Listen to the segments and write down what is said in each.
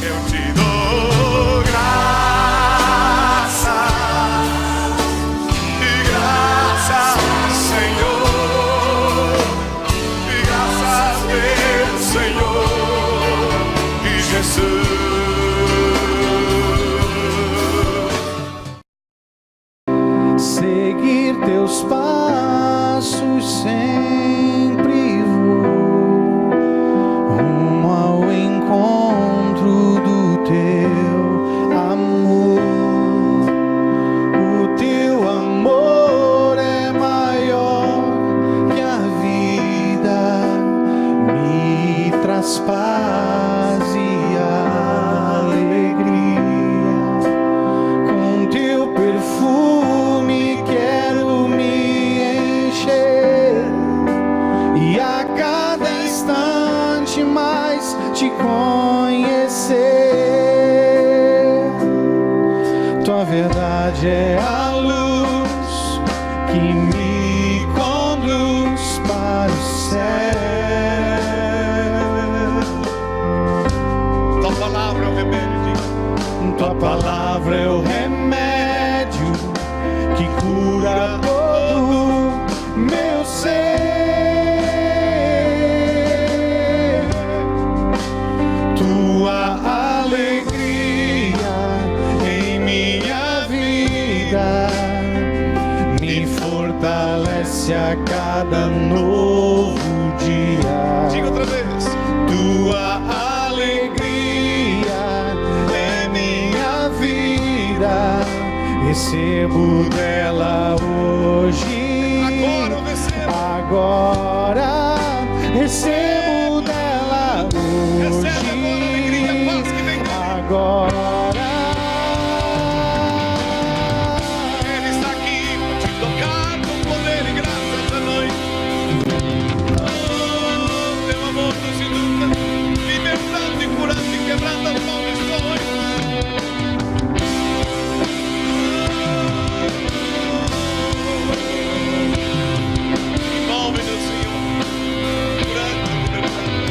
eu te dou graça, e graça, Senhor, e graças meu Senhor e Jesus. Seguir teus passos sempre vou, rumo ao encontro do teu amor. O teu amor é maior que a vida, me traz paz e alegria. Com teu perfume quero me encher e a cada instante mais te conhecer. Tua verdade é a luz que me conduz para o céu. Tua palavra é o remédio, Tua palavra é o remédio que cura todo meu ser. Tua alegria em minha vida me fortalece a cada novo dia. diga outra vez. Tua alegria é minha vida, recebo dela hoje. Agora eu recebo. Agora recebo dela Recebe hoje. agora a alegria, a paz que vem dele. Agora Ele está aqui para te tocar com poder e graça essa noite. Oh, teu amor nos inunda, libertando e curando e quebrando as maldições. Envolve-nos, Senhor, curando e libertando.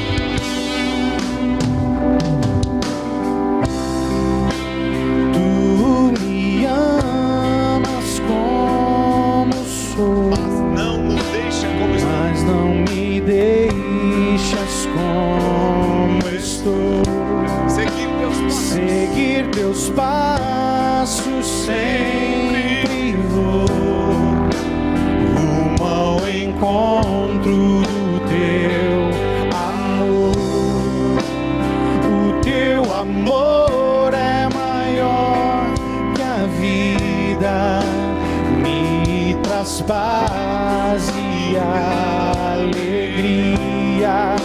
tu me amas como sou, Mas não nos deixa como estamos. mas não me deixas como estou. Seguir teus passos. Seguir teus passos sempre vou, rumo ao encontro do teu amor. O teu amor é maior que a vida, me traz paz e alegria.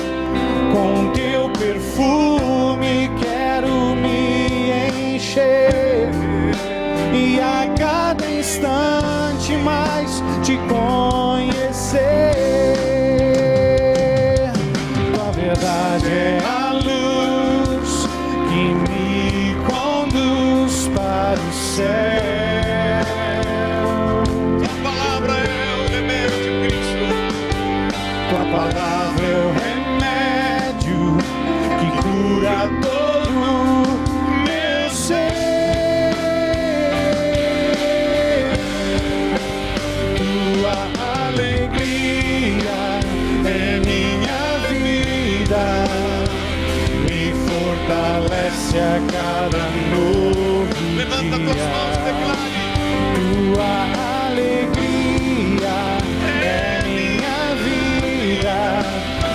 Com teu perfume quero me encher e a cada instante mais te conhecer. Tua verdade é a luz que me conduz para o céu. A palavra é o remédio, Cristo. Tua palavra é o remédio que cura todo meu ser. Tua alegria é minha vida, me fortalece a cada novo Levanta tuas mãos, dia. declare. Tua alegria é minha vida,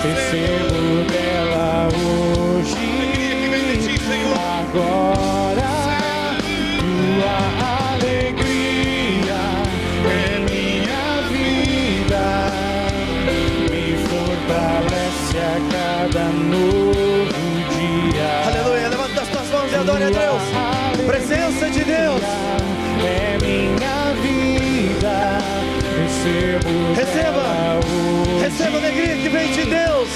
recebo dela hoje. Alegria que vem de ti, Senhor. Agora, tua alegria é minha vida, me fortalece a cada novo dia. Aleluia, levanta as tuas mãos e adore a Deus. Presença de Deus. É minha vida, receba Receba a alegria que vem de Deus.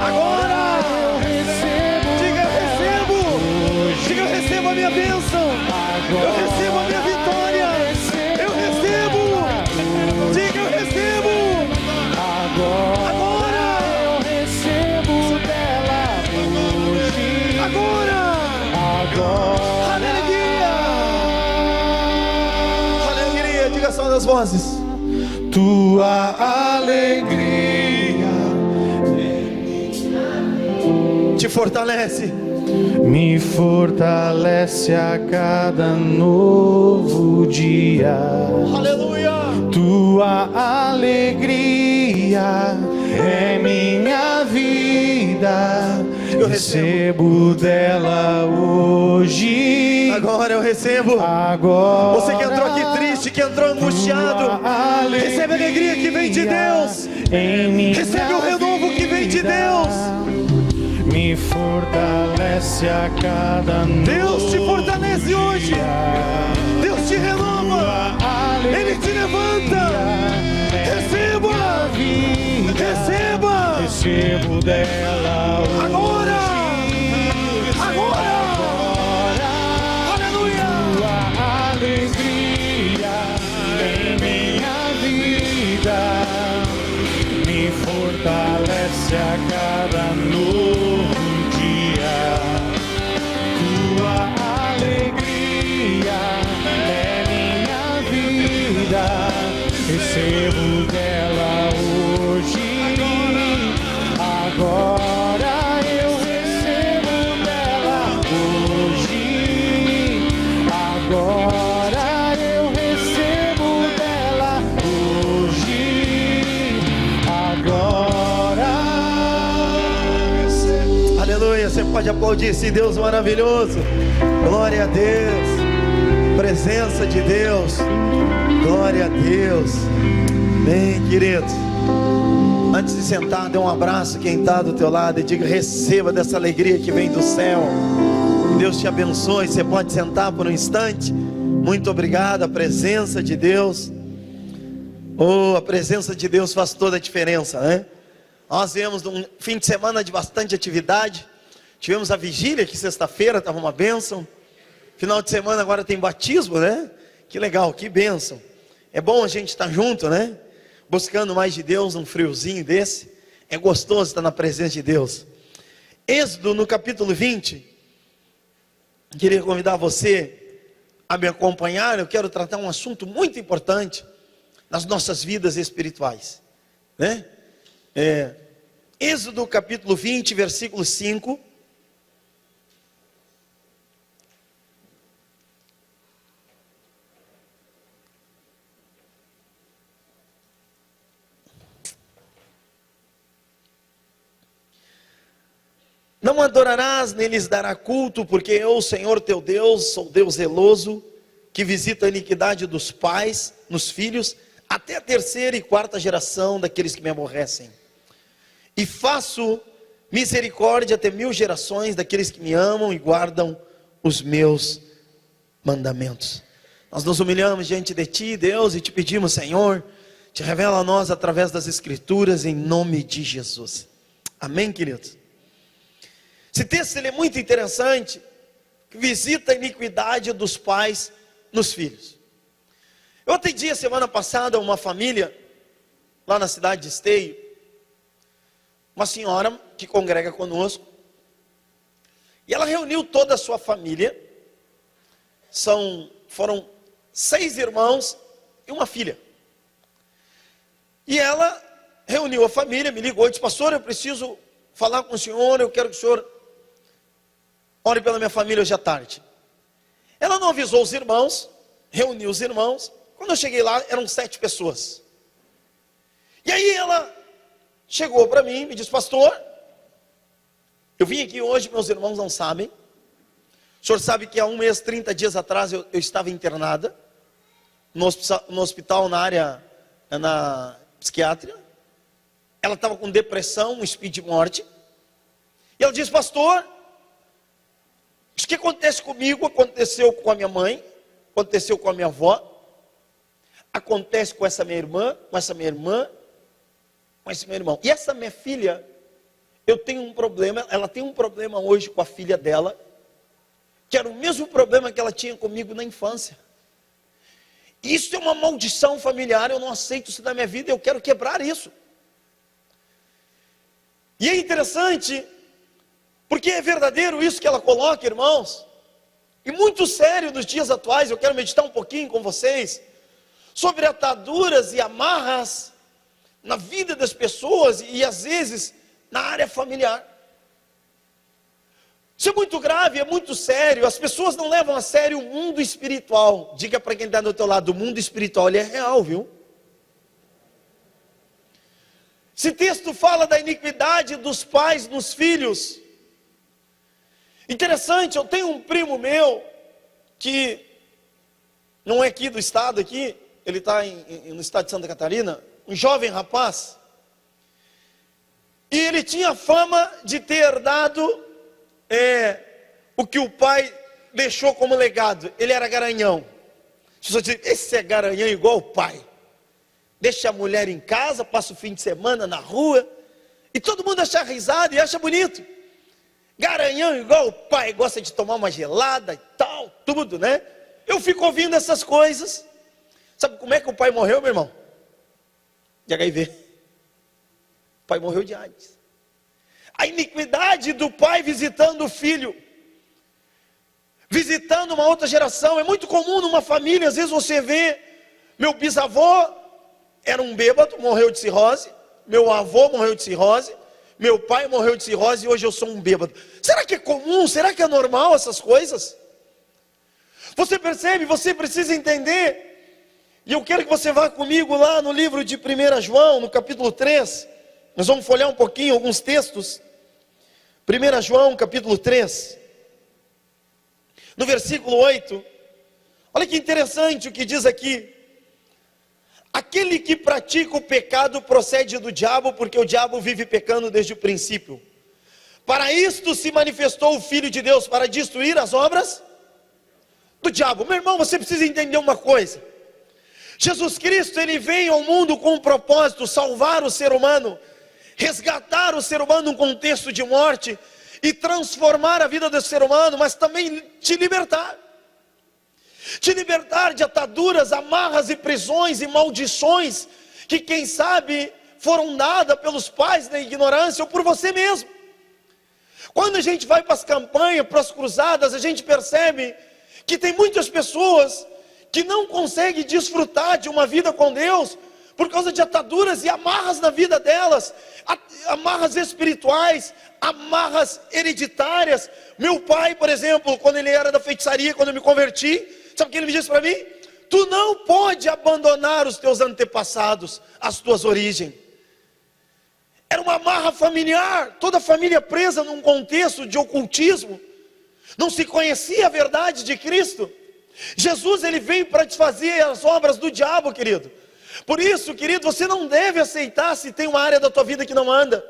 agora eu recebo, Diga eu recebo. hoje. Diga eu recebo a minha bênção. Eu recebo a minha vitória. Eu recebo. Diga eu recebo. Agora eu recebo dela hoje. Agora. as vozes. Tua alegria Te fortalece. me fortalece a cada novo dia. Aleluia. Tua alegria é minha vida. Eu recebo dela hoje. Agora eu recebo. Agora. Você que entrou aqui triste, que entrou angustiado, recebe a alegria que vem de Deus. Recebe o renovo que vem de Deus. Me fortalece a cada noite. Deus te fortalece hoje. Deus te renova. Ele te levanta. Receba. Receba. Recebo dela hoje. Agora. Agora. Aleluia. Tua alegria em minha vida me fortalece a cada novo dia. Tua alegria é minha vida, recebo dela hoje. Agora eu recebo dela hoje. Agora eu recebo dela hoje. Agora. Aleluia. Você pode aplaudir esse Deus maravilhoso. Glória a Deus. Presença de Deus. Glória a Deus. Bem, queridos, antes de sentar, dê um abraço quem está do teu lado e diga: receba dessa alegria que vem do céu. Deus te abençoe. Você pode sentar por um instante. Muito obrigado. A presença de Deus, a presença de Deus faz toda a diferença, né? Nós viemos de um fim de semana de bastante atividade. Tivemos a vigília aqui sexta-feira, estava uma bênção. Final de semana agora tem batismo, né? Que legal, que bênção. É bom a gente estar junto, né? Buscando mais de Deus num friozinho desse. É gostoso estar na presença de Deus. Êxodo no capítulo 20. Queria convidar você a me acompanhar. Eu quero tratar um assunto muito importante nas nossas vidas espirituais, né? Êxodo capítulo 20, versículo 5. Não adorarás nem lhes dará culto, porque eu, Senhor teu Deus, sou Deus zeloso, que visita a iniquidade dos pais nos filhos, até a terceira e quarta geração daqueles que me aborrecem. E faço misericórdia até 1000 gerações daqueles que me amam e guardam os meus mandamentos. Nós nos humilhamos diante de Ti, Deus, e te pedimos, Senhor, te revela a nós através das Escrituras, em nome de Jesus. Amém, queridos? Esse texto ele é muito interessante, que visita a iniquidade dos pais nos filhos. Eu atendi a semana passada uma família, lá na cidade de Esteio, uma senhora que congrega conosco, e ela reuniu toda a sua família. Foram 6 irmãos e uma filha. E ela reuniu a família, me ligou e disse: pastor, eu preciso falar com o senhor, eu quero que o senhor ore pela minha família hoje à tarde. Ela não avisou os irmãos, reuniu os irmãos. Quando eu cheguei lá, eram 7 pessoas. E aí ela chegou para mim e me disse: pastor, eu vim aqui hoje, meus irmãos não sabem. O senhor sabe que há 1 mês, 30 dias atrás, eu estava internada no hospital na área, na psiquiátrica. Ela estava com depressão, um espírito de morte. E ela disse: pastor, isso que acontece comigo, aconteceu com a minha mãe, aconteceu com a minha avó, acontece com essa minha irmã, com essa minha irmã, com esse meu irmão. E essa minha filha, eu tenho um problema, ela tem um problema hoje com a filha dela, que era o mesmo problema que ela tinha comigo na infância. Isso é uma maldição familiar, eu não aceito isso na minha vida, eu quero quebrar isso. E é interessante, porque é verdadeiro isso que ela coloca, irmãos, e muito sério nos dias atuais. Eu quero meditar um pouquinho com vocês sobre ataduras e amarras na vida das pessoas e às vezes na área familiar. Isso é muito grave, é muito sério. As pessoas não levam a sério o mundo espiritual. Diga para quem está do teu lado, o mundo espiritual ele é real, viu? Esse texto fala da iniquidade dos pais nos filhos. Interessante, eu tenho um primo meu que não é aqui do estado aqui, ele está no estado de Santa Catarina, um jovem rapaz, e ele tinha fama de ter herdado o que o pai deixou como legado. Ele era garanhão. As pessoas dizem, esse é garanhão igual o pai. Deixa a mulher em casa, passa o fim de semana na rua, e todo mundo acha risada e acha bonito. Garanhão igual o pai, gosta de tomar uma gelada e tal, tudo, né? Eu fico ouvindo essas coisas. Sabe como é que o pai morreu, meu irmão? De HIV. O pai morreu de AIDS. A iniquidade do pai visitando o filho, visitando uma outra geração. É muito comum numa família, às vezes você vê, meu bisavô era um bêbado, morreu de cirrose, meu avô morreu de cirrose, meu pai morreu de cirrose e hoje eu sou um bêbado. Será que é comum? Será que é normal essas coisas? Você percebe? Você precisa entender. E eu quero que você vá comigo lá no livro de 1 João, no capítulo 3. Nós vamos folhear um pouquinho alguns textos. 1 João, capítulo 3. No versículo 8. Olha que interessante o que diz aqui. Aquele que pratica o pecado procede do diabo, porque o diabo vive pecando desde o princípio. Para isto se manifestou o Filho de Deus, para destruir as obras do diabo. Meu irmão, você precisa entender uma coisa. Jesus Cristo, ele veio ao mundo com um propósito, salvar o ser humano, resgatar o ser humano num contexto de morte, e transformar a vida do ser humano, mas também te libertar. Te libertar de ataduras, amarras e prisões e maldições, que quem sabe foram dadas pelos pais na ignorância ou por você mesmo. Quando a gente vai para as campanhas, para as cruzadas, a gente percebe que tem muitas pessoas que não conseguem desfrutar de uma vida com Deus, por causa de ataduras e amarras na vida delas, amarras espirituais, amarras hereditárias. Meu pai, por exemplo, quando ele era da feitiçaria, quando eu me converti, sabe o que ele me disse para mim? Tu não pode abandonar os teus antepassados, as tuas origens. Era uma amarra familiar, toda a família presa num contexto de ocultismo, não se conhecia a verdade de Cristo. Jesus, ele veio para desfazer as obras do diabo, querido. Por isso, querido, você não deve aceitar se tem uma área da tua vida que não anda.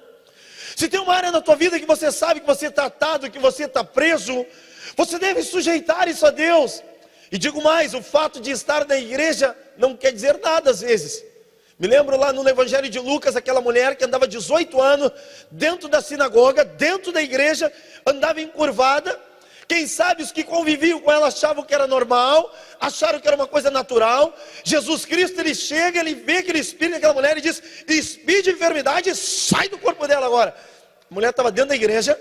Se tem uma área da tua vida que você sabe que você está atado, que você está preso, você deve sujeitar isso a Deus. E digo mais, o fato de estar na igreja não quer dizer nada às vezes. Me lembro lá no Evangelho de Lucas, aquela mulher que andava 18 anos dentro da sinagoga, dentro da igreja, andava encurvada. Quem sabe os que conviviam com ela achavam que era normal, acharam que era uma coisa natural. Jesus Cristo, ele chega, ele vê aquele espírito daquela mulher e diz, espírito de enfermidade, sai do corpo dela agora. A mulher estava dentro da igreja,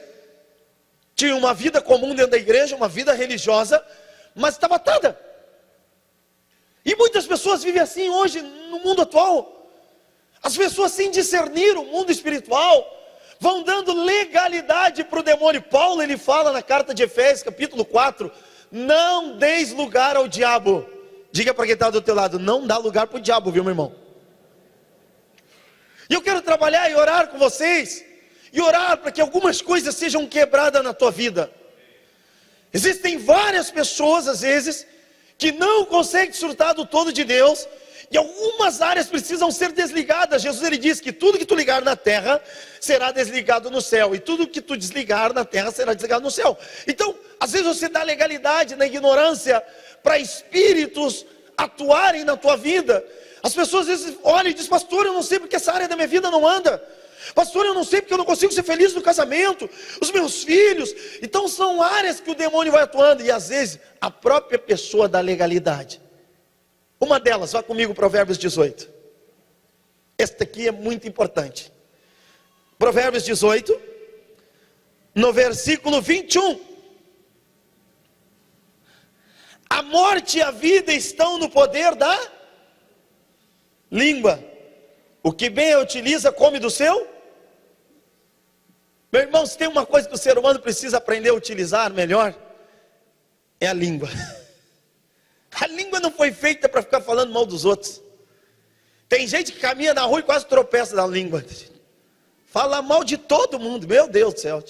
tinha uma vida comum dentro da igreja, uma vida religiosa, mas estava atada. E muitas pessoas vivem assim hoje no mundo atual. As pessoas sem discernir o mundo espiritual vão dando legalidade para o demônio. Paulo, ele fala na carta de Efésios, capítulo 4, não deis lugar ao diabo. Diga para quem está do teu lado, não dá lugar para o diabo, viu, meu irmão? E eu quero trabalhar e orar com vocês, e orar para que algumas coisas sejam quebradas na tua vida. Existem várias pessoas, às vezes, que não conseguem desfrutar do todo de Deus, e algumas áreas precisam ser desligadas. Jesus, ele diz que tudo que tu ligar na terra, será desligado no céu, e tudo que tu desligar na terra, será desligado no céu. Então, às vezes você dá legalidade na ignorância, para espíritos atuarem na tua vida. As pessoas às vezes olham e dizem, pastor, eu não sei porque essa área da minha vida não anda. Pastor, eu não sei porque eu não consigo ser feliz no casamento, os meus filhos. Então são áreas que o demônio vai atuando, e às vezes a própria pessoa dá legalidade. Uma delas, vá comigo, Provérbios 18. Esta aqui é muito importante. Provérbios 18, no versículo 21. A morte e a vida estão no poder da língua. O que bem a utiliza, come do seu. Meu irmão, se tem uma coisa que o ser humano precisa aprender a utilizar melhor, é a língua. A língua não foi feita para ficar falando mal dos outros. Tem gente que caminha na rua e quase tropeça na língua. Fala mal de todo mundo, meu Deus do céu.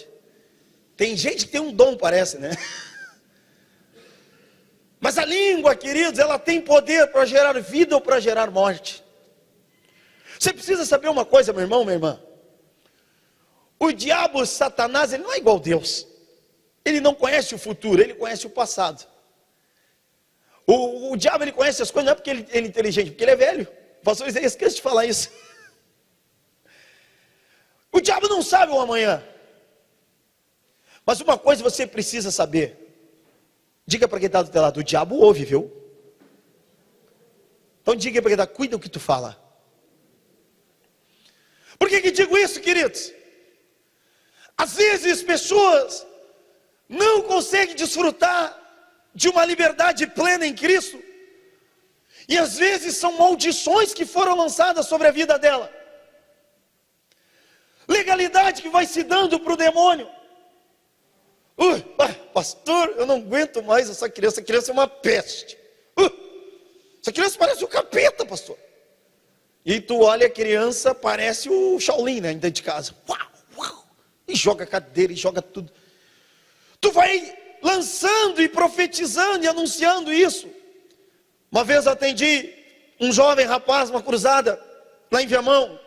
Tem gente que tem um dom, parece, né? Mas a língua, queridos, ela tem poder para gerar vida ou para gerar morte. Você precisa saber uma coisa, meu irmão, minha irmã. O diabo, Satanás, ele não é igual a Deus. Ele não conhece o futuro, ele conhece o passado. O diabo, ele conhece as coisas, não é porque ele é inteligente, porque ele é velho. O pastor Isaías esquece de falar isso. O diabo não sabe o amanhã. Mas uma coisa você precisa saber. Diga para quem está do teu lado, o diabo ouve, viu? Então diga para quem está, cuida do que tu fala. Por que digo isso, queridos? Às vezes pessoas não conseguem desfrutar de uma liberdade plena em Cristo. E às vezes são maldições que foram lançadas sobre a vida dela. Legalidade que vai se dando para o demônio. Pastor, eu não aguento mais essa criança é uma peste. Essa criança parece um capeta, pastor. E tu olha a criança, parece o Shaolin, né, dentro de casa. E joga cadeira, e joga tudo. Tu vai lançando e profetizando e anunciando isso. Uma vez atendi um jovem rapaz, uma cruzada, lá em Viamão.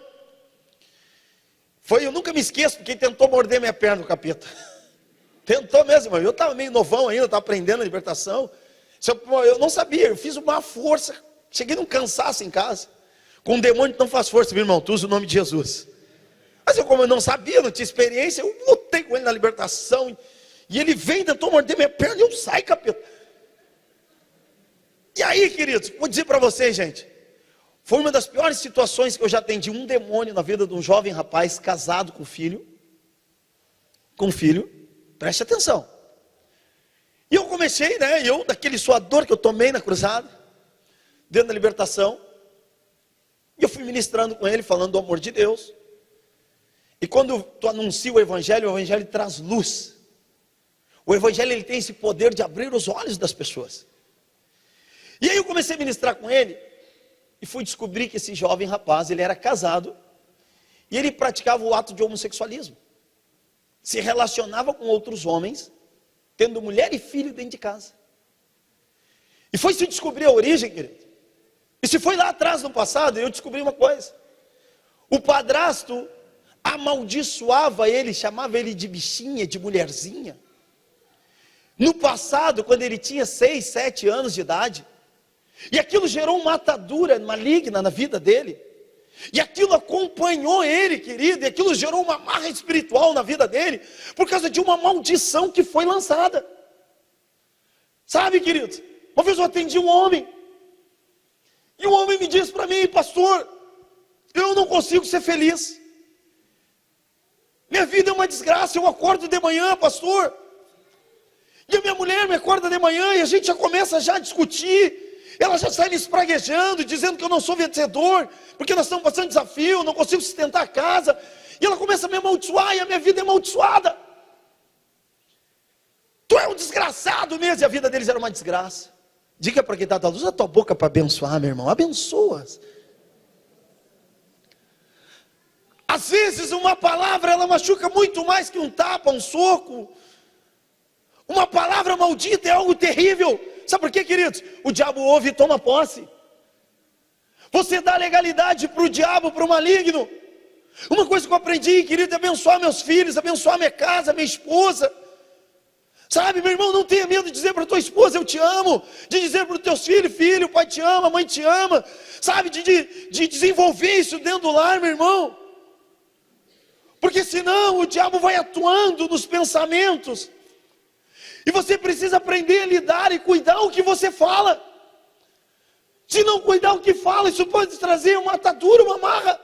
Eu nunca me esqueço, porque ele tentou morder minha perna, o capeta. Tentou mesmo, eu estava meio novão ainda, estava aprendendo a libertação. Eu não sabia, eu fiz uma força. Cheguei num cansaço em casa. Com um demônio que não faz força, meu irmão, tu usa o nome de Jesus. Mas como eu não sabia, não tinha experiência, eu lutei com ele na libertação. E ele vem, tentou morder minha perna e eu saio, capeta. E aí, queridos, vou dizer para vocês, gente. Foi uma das piores situações que eu já atendi. Um demônio na vida de um jovem rapaz casado com filho. Com filho, preste atenção. E eu comecei, né, daquele suador que eu tomei na cruzada, dentro da libertação. E eu fui ministrando com ele, falando do amor de Deus. E quando tu anuncia o evangelho traz luz. O evangelho, ele tem esse poder de abrir os olhos das pessoas. E aí eu comecei a ministrar com ele, e fui descobrir que esse jovem rapaz, ele era casado, e ele praticava o ato de homossexualismo. Se relacionava com outros homens, tendo mulher e filho dentro de casa. E foi se descobrir a origem, querido. E se foi lá atrás no passado, eu descobri uma coisa. O padrasto amaldiçoava ele, chamava ele de bichinha, de mulherzinha. No passado, quando ele tinha 6, 7 anos de idade, e aquilo gerou uma atadura maligna na vida dele, e aquilo acompanhou ele, querido, e aquilo gerou uma marra espiritual na vida dele, por causa de uma maldição que foi lançada. Sabe, querido, uma vez eu atendi um homem, e o homem me disse para mim, pastor, eu não consigo ser feliz. Minha vida é uma desgraça, eu acordo de manhã, pastor, e a minha mulher me acorda de manhã, e a gente já começa a discutir, ela já sai me espraguejando, dizendo que eu não sou vencedor, porque nós estamos passando desafio, não consigo sustentar a casa, e ela começa a me amaldiçoar, e a minha vida é amaldiçoada. Tu é um desgraçado mesmo, e a vida deles era uma desgraça. Diga para quem está da luz, usa a tua boca para abençoar, meu irmão, abençoa. Às vezes uma palavra, ela machuca muito mais que um tapa, um soco. Uma palavra maldita é algo terrível. Sabe por quê, queridos? O diabo ouve e toma posse. Você dá legalidade para o diabo, para o maligno. Uma coisa que eu aprendi, querido, é abençoar meus filhos, abençoar minha casa, minha esposa. Sabe, meu irmão, não tenha medo de dizer para tua esposa, eu te amo. De dizer para os teus filhos, filho, o pai te ama, a mãe te ama. Sabe, de desenvolver isso dentro do lar, meu irmão. Porque senão o diabo vai atuando nos pensamentos. E você precisa aprender a lidar e cuidar o que você fala. Se não cuidar o que fala, isso pode trazer uma atadura, uma marra.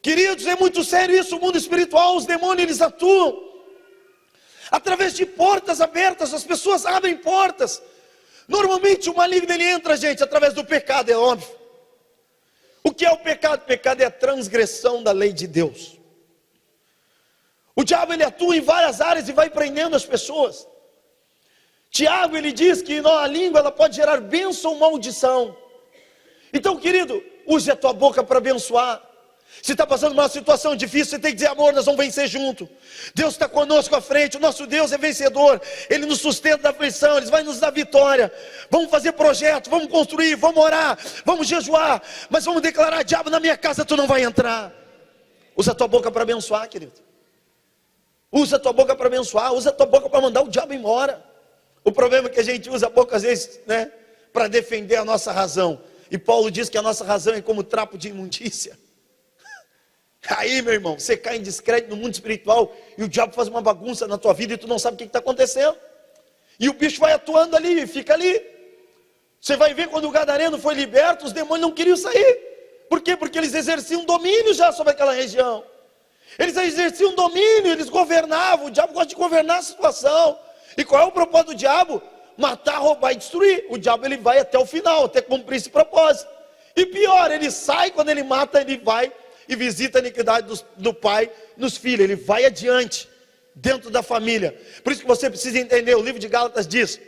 Queridos, é muito sério isso, o mundo espiritual, os demônios, eles atuam. Através de portas abertas, as pessoas abrem portas. Normalmente o maligno, ele entra, gente, através do pecado, é óbvio. O que é o pecado? O pecado é a transgressão da lei de Deus. O diabo, ele atua em várias áreas e vai prendendo as pessoas. Tiago, ele diz que a língua, ela pode gerar bênção ou maldição. Então, querido, use a tua boca para abençoar. Se está passando uma situação difícil, você tem que dizer: amor, nós vamos vencer junto. Deus está conosco à frente, o nosso Deus é vencedor. Ele nos sustenta da aflição, Ele vai nos dar vitória. Vamos fazer projeto, vamos construir, vamos orar, vamos jejuar. Mas vamos declarar: diabo, na minha casa tu não vai entrar. Usa a tua boca para abençoar, querido. Usa a tua boca para abençoar, usa a tua boca para mandar o diabo embora. O problema é que a gente usa a boca às vezes, para defender a nossa razão. E Paulo diz que a nossa razão é como trapo de imundícia. Aí, meu irmão, você cai em descrédito no mundo espiritual e o diabo faz uma bagunça na tua vida e tu não sabe o que está acontecendo. E o bicho vai atuando ali, fica ali. Você vai ver quando o gadareno foi liberto, os demônios não queriam sair. Por quê? Porque eles exerciam domínio já sobre aquela região. Eles exerciam domínio, eles governavam. O diabo gosta de governar a situação. E qual é o propósito do diabo? Matar, roubar e destruir. O diabo, ele vai até o final, até cumprir esse propósito. E pior, ele sai, quando ele mata, ele vai e visita a iniquidade do pai nos filhos. Ele vai adiante, dentro da família. Por isso que você precisa entender, o livro de Gálatas diz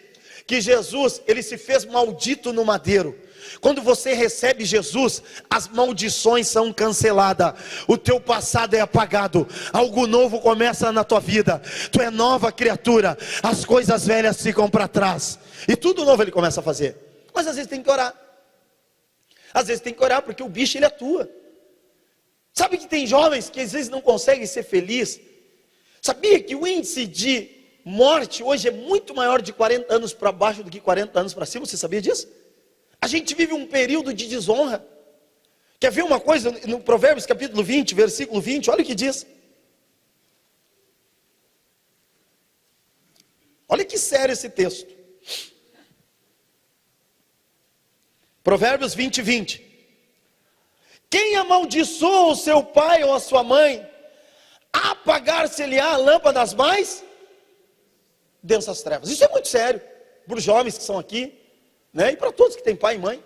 que Jesus, ele se fez maldito no madeiro. Quando você recebe Jesus, as maldições são canceladas, o teu passado é apagado, algo novo começa na tua vida, tu é nova criatura, as coisas velhas ficam para trás, e tudo novo ele começa a fazer. Mas às vezes tem que orar, porque o bicho ele atua. Sabe que tem jovens que às vezes não conseguem ser felizes? Sabia que o índice de morte hoje é muito maior de 40 anos para baixo do que 40 anos para cima? Você sabia disso? A gente vive um período de desonra. Quer ver uma coisa? No Provérbios capítulo 20, versículo 20, olha o que diz. Olha que sério esse texto. Provérbios 20, 20. Quem amaldiçoa o seu pai ou a sua mãe, apagar-se-lhe-á a lâmpada das mais densas trevas. Isso é muito sério para os jovens que são aqui, e para todos que têm pai e mãe.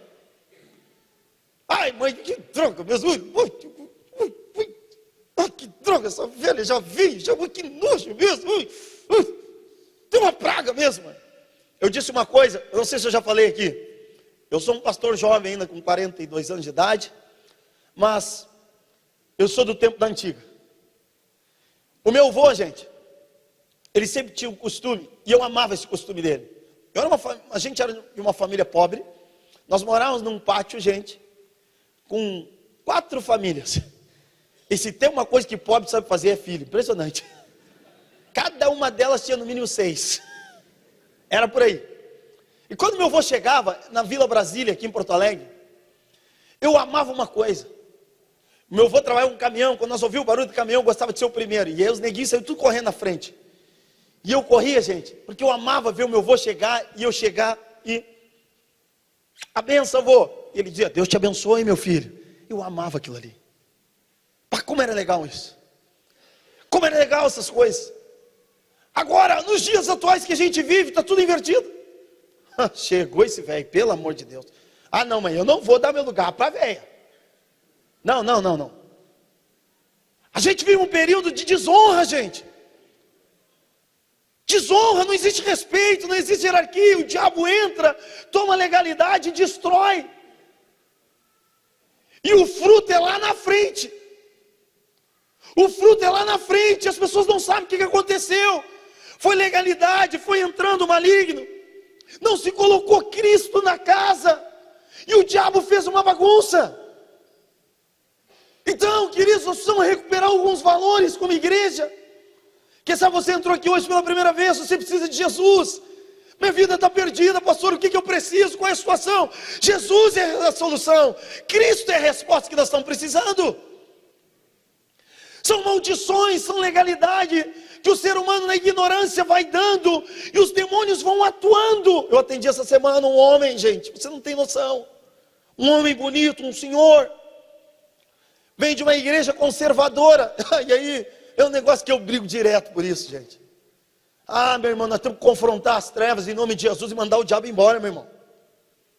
Ai, mãe, que droga mesmo. Que droga essa velha, já vi, que nojo mesmo. Tem uma praga mesmo. Eu disse uma coisa, eu não sei se eu já falei aqui. Eu sou um pastor jovem ainda, com 42 anos de idade, mas eu sou do tempo da antiga. O meu avô, gente, ele sempre tinha um costume, e eu amava esse costume dele. A gente era de uma família pobre, nós morávamos num pátio, gente, com 4 famílias. E se tem uma coisa que pobre sabe fazer é filho, impressionante. Cada uma delas tinha no mínimo 6. Era por aí. E quando meu avô chegava na Vila Brasília, aqui em Porto Alegre, eu amava uma coisa. Meu avô trabalhava com um caminhão, quando nós ouvíamos o barulho do caminhão, eu gostava de ser o primeiro. E aí os neguinhos saíram tudo correndo na frente. E eu corria, gente, porque eu amava ver o meu avô chegar, e eu chegar e... A benção, avô. E ele dizia: Deus te abençoe, meu filho. Eu amava aquilo ali. Mas como era legal isso. Como era legal essas coisas. Agora, nos dias atuais que a gente vive, está tudo invertido. Chegou esse velho, pelo amor de Deus. Ah não, mãe, eu não vou dar meu lugar para a velha. Não. A gente vive um período de desonra, gente. Desonra, não existe respeito, não existe hierarquia. O diabo entra, toma legalidade e destrói. E o fruto é lá na frente. O fruto é lá na frente. As pessoas não sabem o que aconteceu. Foi legalidade, foi entrando o maligno. Não se colocou Cristo na casa. E o diabo fez uma bagunça. Então, queridos, nós precisamos recuperar alguns valores como igreja. Quem sabe você entrou aqui hoje pela primeira vez, você precisa de Jesus. Minha vida está perdida, pastor, o que eu preciso? Qual é a situação? Jesus é a solução. Cristo é a resposta que nós estamos precisando. São maldições, são legalidade que o ser humano na ignorância vai dando e os demônios vão atuando. Eu atendi essa semana um homem, gente, você não tem noção. Um homem bonito, um senhor, vem de uma igreja conservadora. E aí, é um negócio que eu brigo direto por isso, gente. Ah, meu irmão, nós temos que confrontar as trevas em nome de Jesus e mandar o diabo embora, meu irmão.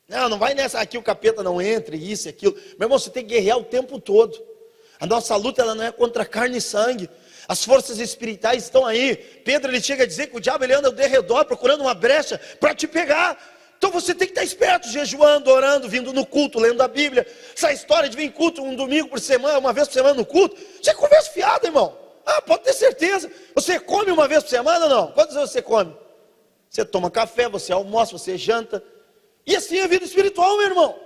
Não, não vai nessa, aqui o capeta não entra, isso e aquilo. Meu irmão, você tem que guerrear o tempo todo. A nossa luta, ela não é contra carne e sangue. As forças espirituais estão aí. Pedro, ele chega a dizer que o diabo, ele anda ao derredor, procurando uma brecha para te pegar. Então você tem que estar esperto, jejuando, orando, vindo no culto, lendo a Bíblia. Essa história de vir em culto um domingo por semana, uma vez por semana no culto, você é conversa fiada, irmão. Ah, pode ter certeza. Você come uma vez por semana ou não? Quantas vezes você come? Você toma café, você almoça, você janta. E assim é a vida espiritual, meu irmão.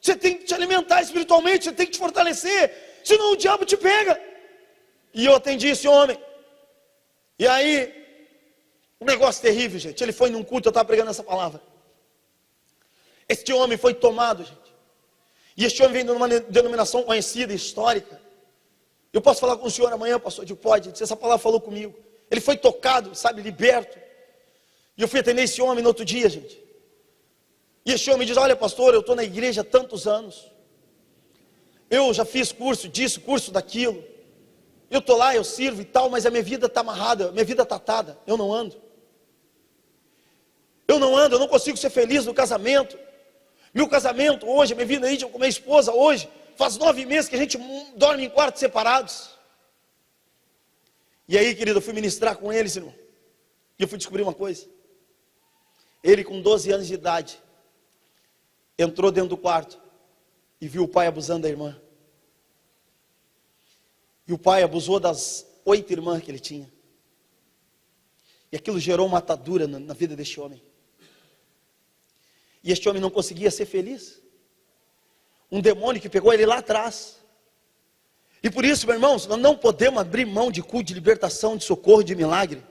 Você tem que te alimentar espiritualmente, você tem que te fortalecer, senão o diabo te pega. E eu atendi esse homem. E aí, um negócio terrível, gente. Ele foi num culto, eu estava pregando essa palavra. Este homem foi tomado, gente. E este homem vem de uma denominação conhecida, histórica. Eu posso falar com o senhor amanhã, pastor? Eu pode. Essa palavra falou comigo. Ele foi tocado, sabe, liberto. E eu fui atender esse homem no outro dia, gente. E esse homem diz: olha, pastor, eu estou na igreja há tantos anos. Eu já fiz curso disso, curso daquilo. Eu estou lá, eu sirvo e tal, mas a minha vida está amarrada, a minha vida está atada. Eu não ando. Eu não consigo ser feliz no casamento. Meu casamento hoje, a minha vida íntima com minha esposa hoje, faz 9 meses que a gente dorme em quartos separados. E aí, querido, eu fui ministrar com eles, irmão. E eu fui descobrir uma coisa. Ele, com 12 anos de idade, entrou dentro do quarto e viu o pai abusando da irmã. E o pai abusou das 8 irmãs que ele tinha. E aquilo gerou uma atadura na vida deste homem. E este homem não conseguia ser feliz. Um demônio que pegou ele lá atrás. E por isso, meus irmãos, nós não podemos abrir mão de culto, de libertação, de socorro, de milagre.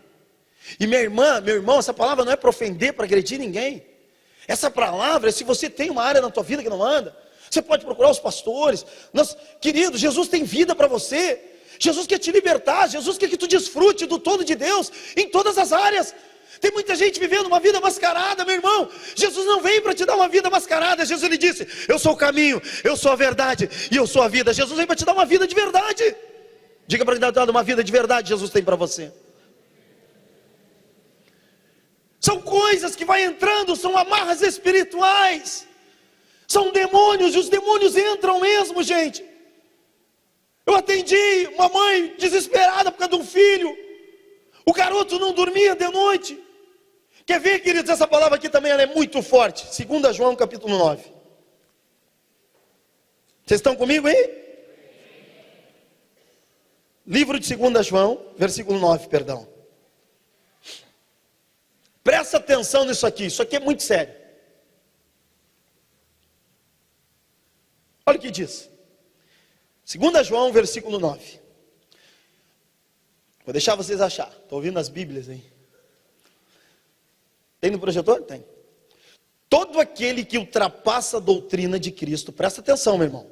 E minha irmã, meu irmão, essa palavra não é para ofender, para agredir ninguém. Essa palavra, se você tem uma área na tua vida que não anda, você pode procurar os pastores. Querido, Jesus tem vida para você. Jesus quer te libertar. Jesus quer que tu desfrute do todo de Deus em todas as áreas. Tem muita gente vivendo uma vida mascarada, meu irmão. Jesus não veio para te dar uma vida mascarada. Jesus, ele disse: eu sou o caminho, eu sou a verdade e eu sou a vida. Jesus veio para te dar uma vida de verdade. Diga para quem está dando: uma vida de verdade Jesus tem para você. São coisas que vai entrando, são amarras espirituais, são demônios, e os demônios entram mesmo, gente. Eu atendi uma mãe desesperada por causa de um filho. O garoto não dormia de noite. Quer ver, queridos, essa palavra aqui também ela é muito forte. 2 João capítulo 9. Vocês estão comigo aí? Livro de 2 João, versículo 9, perdão. Presta atenção nisso aqui é muito sério. Olha o que diz. 2 João, versículo 9. Vou deixar vocês achar. Estou ouvindo as Bíblias aí. Tem no projetor? Tem. Todo aquele que ultrapassa a doutrina de Cristo, presta atenção, meu irmão,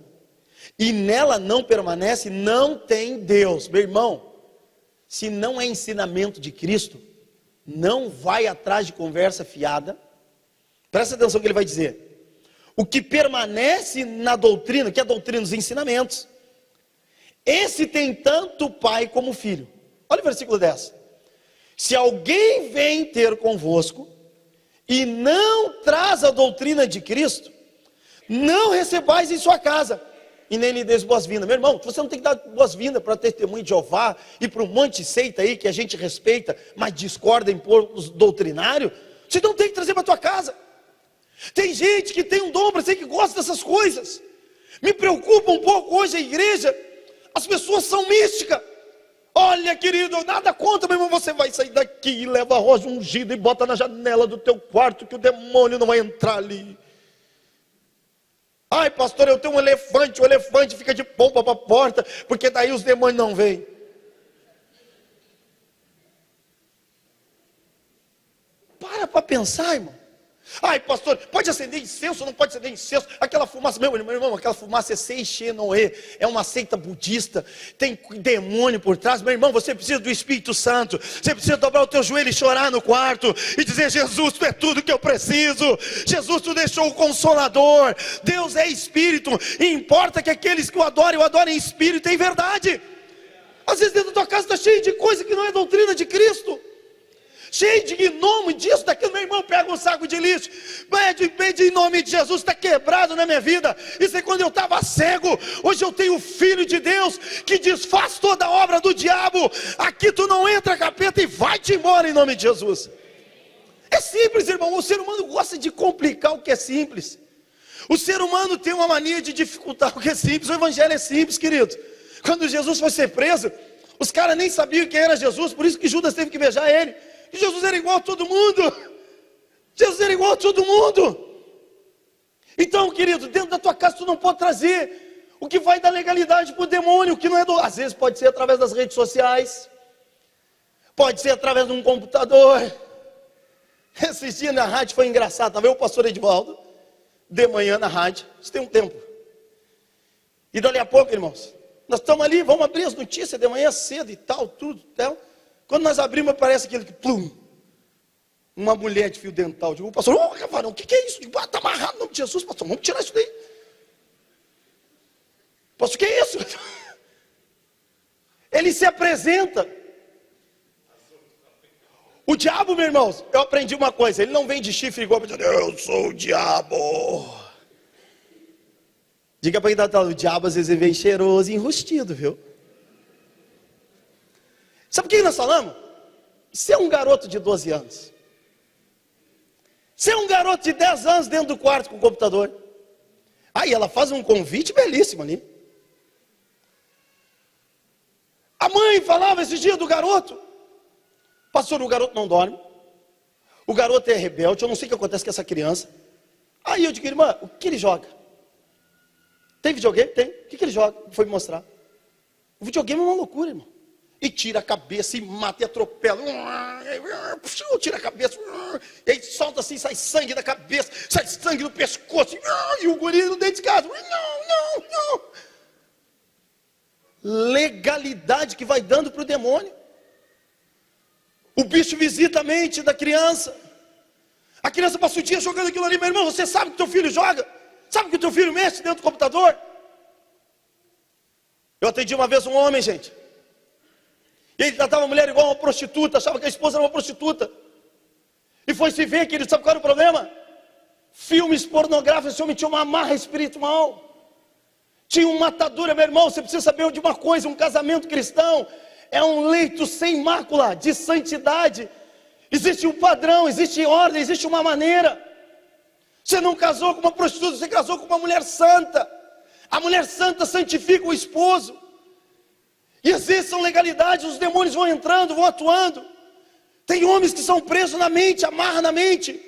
e nela não permanece, não tem Deus. Meu irmão, se não é ensinamento de Cristo, não vai atrás de conversa fiada. Presta atenção no que ele vai dizer. O que permanece na doutrina, que é a doutrina dos ensinamentos, esse tem tanto pai como filho. Olha o versículo 10. Se alguém vem ter convosco e não traz a doutrina de Cristo, não recebais em sua casa e nem lhe deis boas-vindas. Meu irmão, você não tem que dar boas-vindas para testemunho de Jeová e para um monte de seita aí que a gente respeita, mas discorda em pontos doutrinários. Você não tem que trazer para a tua casa. Tem gente que tem um dom para você, que gosta dessas coisas. Me preocupa um pouco hoje a igreja. As pessoas são místicas. Olha, querido, nada contra, meu irmão. Você vai sair daqui e leva a rosa ungida e bota na janela do teu quarto, que o demônio não vai entrar ali. Ai, pastor, eu tenho um elefante. O elefante fica de pompa para a porta, porque daí os demônios não vêm. Para pensar, irmão. Ai, pastor, pode acender incenso ou não pode acender incenso? Aquela fumaça, meu irmão, aquela fumaça é Seichenoe, é uma seita budista, tem demônio por trás. Meu irmão, você precisa do Espírito Santo. Você precisa dobrar o teu joelho e chorar no quarto e dizer: Jesus, tu é tudo que eu preciso. Jesus, tu deixou o Consolador. Deus é Espírito, e importa que aqueles que o adorem em Espírito e em verdade. Às vezes dentro da tua casa está cheio de coisa que não é doutrina de Cristo, cheio de gnomo, disso, daquilo. Meu irmão, pega um saco de lixo, Pede em nome de Jesus, está quebrado na minha vida. Isso é quando eu estava cego. Hoje eu tenho o Filho de Deus que desfaz toda a obra do diabo. Aqui tu não entra, capeta, e vai-te embora em nome de Jesus. É simples, irmão. O ser humano gosta de complicar o que é simples. O ser humano tem uma mania de dificultar o que é simples. O evangelho é simples, querido. Quando Jesus foi ser preso, os caras nem sabiam quem era Jesus, por isso que Judas teve que beijar ele. E Jesus era igual a todo mundo. Jesus era igual a todo mundo. Então, querido, dentro da tua casa tu não pode trazer o que vai dar legalidade para o demônio, o que não é do... Às vezes pode ser através das redes sociais, pode ser através de um computador. Esses dias na rádio foi engraçado, estava eu o pastor Edivaldo, de manhã na rádio, isso tem um tempo. E dali a pouco, irmãos, nós estamos ali, vamos abrir as notícias de manhã cedo e tal, tudo, tal. Quando nós abrimos, aparece aquele que, plum, uma mulher de fio dental. Eu digo, pastor, ô cavarão, o que é isso? Eu digo, está amarrado no nome de Jesus, pastor, vamos tirar isso daí. Pastor, o que é isso? Ele se apresenta. O diabo, meu irmão, eu aprendi uma coisa, ele não vem de chifre igual para dizer, eu sou o diabo. Diga para quem está o diabo às vezes ele vem cheiroso e enrustido, viu? Sabe o que nós falamos? Você é um garoto de 12 anos. Você é um garoto de 10 anos dentro do quarto com o computador. Aí ela faz um convite belíssimo ali. A mãe falava esses dias do garoto. Pastor, o garoto não dorme. O garoto é rebelde, eu não sei o que acontece com essa criança. Aí eu digo, irmã, o que ele joga? Tem videogame? Tem. O que ele joga? Foi me mostrar. O videogame é uma loucura, irmão. E tira a cabeça, e mata, e atropela. Tira a cabeça. E aí solta assim, sai sangue da cabeça, sai sangue do pescoço. E o guri não dentro de casa. Não. Legalidade que vai dando para o demônio. O bicho visita a mente da criança. A criança passa o dia jogando aquilo ali. Meu irmão, você sabe que teu filho joga? Sabe que teu filho mexe dentro do computador? Eu atendi uma vez um homem, gente. E ele tratava a mulher igual uma prostituta. Achava que a esposa era uma prostituta. E foi se ver, querido, sabe qual era o problema? Filmes pornográficos, esse homem tinha uma amarra espiritual. Tinha uma atadura, meu irmão. Você precisa saber de uma coisa: um casamento cristão é um leito sem mácula, de santidade. Existe um padrão, existe ordem, existe uma maneira. Você não casou com uma prostituta, você casou com uma mulher santa. A mulher santa santifica o esposo. E às vezes são legalidades, os demônios vão entrando, vão atuando. Tem homens que são presos na mente, amarra na mente.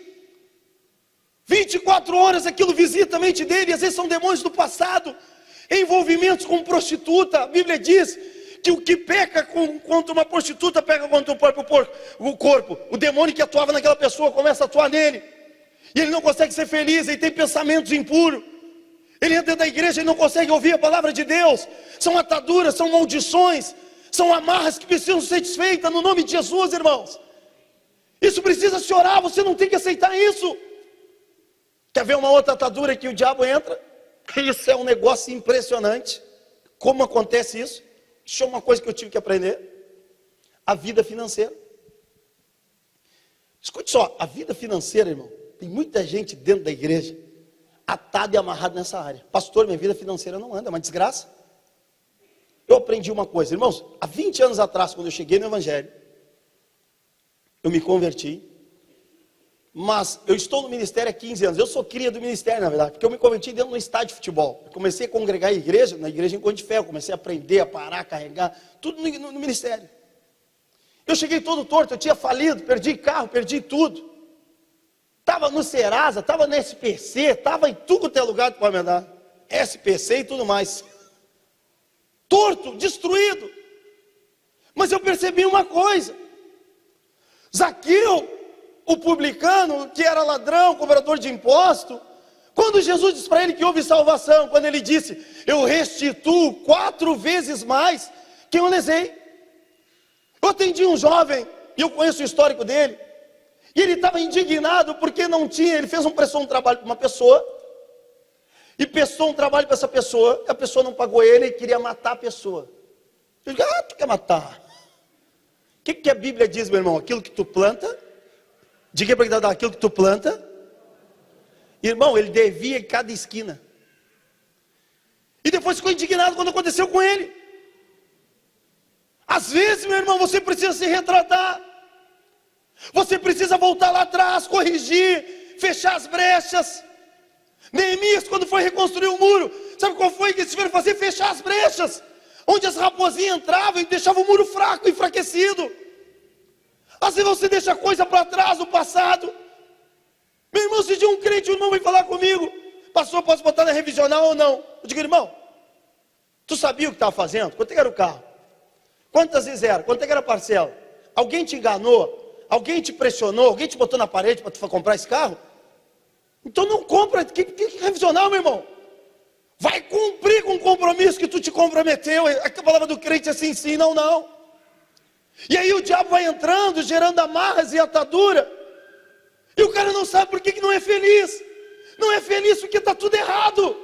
24 horas aquilo visita a mente dele, e às vezes são demônios do passado, envolvimentos com prostituta. A Bíblia diz que o que peca contra uma prostituta, peca contra o próprio corpo. O demônio que atuava naquela pessoa começa a atuar nele. E ele não consegue ser feliz, ele tem pensamentos impuros. Ele entra dentro da igreja e não consegue ouvir a palavra de Deus. São ataduras, são maldições, são amarras que precisam ser desfeitas no nome de Jesus, irmãos. Isso precisa se orar, você não tem que aceitar isso. Quer ver uma outra atadura que o diabo entra? Isso é um negócio impressionante. Como acontece isso? Isso é uma coisa que eu tive que aprender. A vida financeira. Escute só, a vida financeira, irmão, tem muita gente dentro da igreja atado e amarrado nessa área. Pastor, minha vida financeira não anda, é uma desgraça. Eu aprendi uma coisa, irmãos, há 20 anos atrás, quando eu cheguei no Evangelho, eu me converti, mas eu estou no ministério há 15 anos, eu sou cria do ministério, na verdade, porque eu me converti dentro de um estádio de futebol. Eu comecei a congregar na igreja em Conde de Ferro, comecei a aprender, a parar, a carregar, tudo no ministério. Eu cheguei todo torto, eu tinha falido, perdi carro, perdi tudo. Estava no Serasa, estava no SPC, estava em tudo que tem lugar que pode me dar. SPC e tudo mais. Torto, destruído. Mas eu percebi uma coisa. Zaqueu, o publicano, que era ladrão, cobrador de imposto, quando Jesus disse para ele que houve salvação, quando ele disse, eu restituo 4 vezes mais que eu lesei. Eu atendi um jovem, e eu conheço o histórico dele, e ele estava indignado porque não tinha, ele prestou um trabalho para uma pessoa, e prestou um trabalho para essa pessoa, a pessoa não pagou ele e queria matar a pessoa. Eu digo, tu quer matar? O que a Bíblia diz, meu irmão? Aquilo que tu planta, diga para quem está, aquilo que tu planta, Irmão, ele devia em cada esquina. E depois ficou indignado quando aconteceu com ele. Às vezes, meu irmão, você precisa se retratar. Você precisa voltar lá atrás, corrigir, fechar as brechas. Neemias, quando foi reconstruir o muro, sabe qual foi que eles tiveram que fazer? Fechar as brechas, onde as raposinhas entravam e deixavam o muro fraco, enfraquecido. Às vezes você deixa coisa para trás, no passado. Meu irmão, se de um crente, o irmão vai falar comigo: pastor, posso botar na revisional ou não? Eu digo: irmão, tu sabia o que estava fazendo? Quanto é que era o carro? Quantas vezes era? Quanto é que era a parcela? Alguém te enganou? Alguém te pressionou? Alguém te botou na parede para tu comprar esse carro? Então não compra. Que revisional, meu irmão? Vai cumprir com o compromisso que tu te comprometeu. A palavra do crente é assim, sim, não, não. E aí o diabo vai entrando, gerando amarras e atadura. E o cara não sabe por que não é feliz. Não é feliz porque está tudo errado.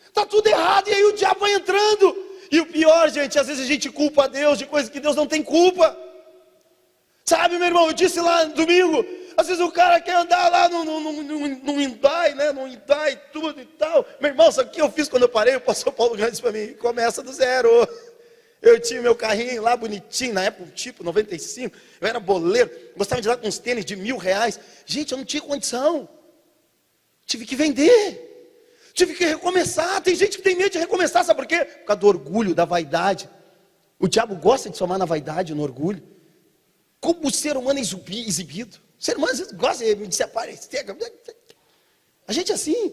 Está tudo errado, e aí o diabo vai entrando. E o pior, gente, às vezes a gente culpa a Deus de coisas que Deus não tem culpa. Sabe, meu irmão, eu disse lá no domingo, às vezes o cara quer andar lá no Hyundai, né, no Hyundai, tudo e tal. Meu irmão, sabe o que eu fiz quando eu parei? O pastor Paulo Grandes para mim: começa do zero. Eu tinha meu carrinho lá bonitinho, na época um tipo 95, eu era boleiro, gostava de ir lá com uns tênis de R$1.000. Gente, eu não tinha condição, tive que vender. Tive que recomeçar. Tem gente que tem medo de recomeçar, sabe por quê? Por causa do orgulho, da vaidade. O diabo gosta de somar na vaidade, no orgulho. Como o ser humano é exibido. O ser humano às vezes gosta de se aparecer. A gente é assim.